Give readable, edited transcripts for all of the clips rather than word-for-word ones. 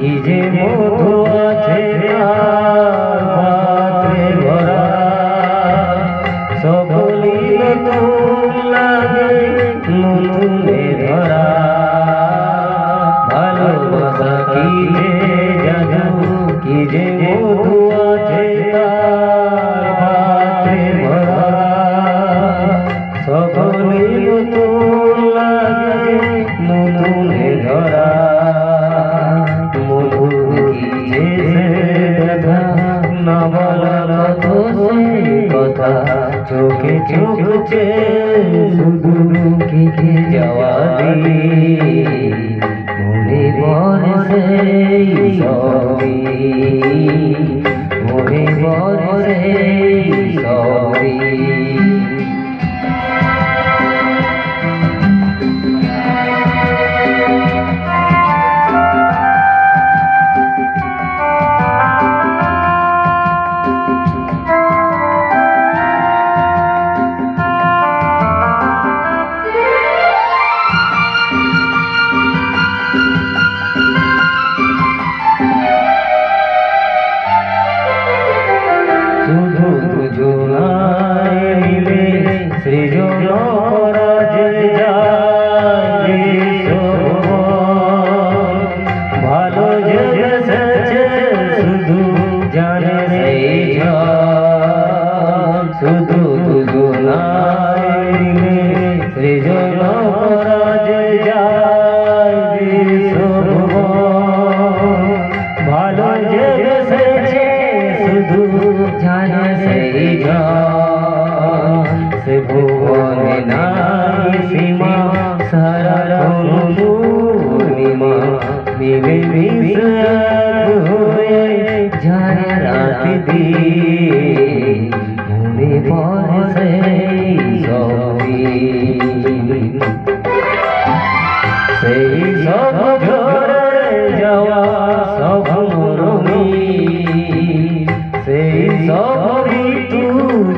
কি যে মধু আছে তার পাত্রে ভরা, সকলই নতুন লাগে নতুনে ধরা। ভালোবাসা কি যে জাদু, কি যে মধু আছে তার পাত্রে ভরা, সকলই নতুন লাগে নতুনে ধরা। মধু কি যে ব্যথা, না বলা কত সেই কথা, চোখে চোখে শুধু কে যাওয়া দিয়ে মনে পড়ে সেই সবই, মনে পড়ে সেই সবই। শুধু দুজনায় মিলে সৃজন করা যে যায় শোভন, ভালো যে বেসেছে শুধু জানে সেই জন। শুধু দুজনায় মিলে সৃজন করা যে যায় শোভন, ভালো যে বেসেছে শুধু জানে সেই জন। সে ভুবনে নাই সীমা, সারা পূর্ণিমা মিলে মিশে হয়ে যায় রাত দিয়ে, মনে পড়ে সেই সবই, সেই সব ঝরে যাওয়া স্বপ্ন রঙিন, সেই সব ঋতু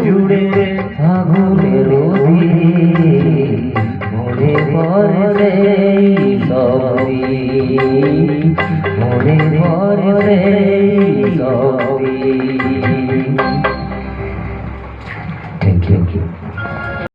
জুড়ে ফাগুনের দিন, মনে পড়ে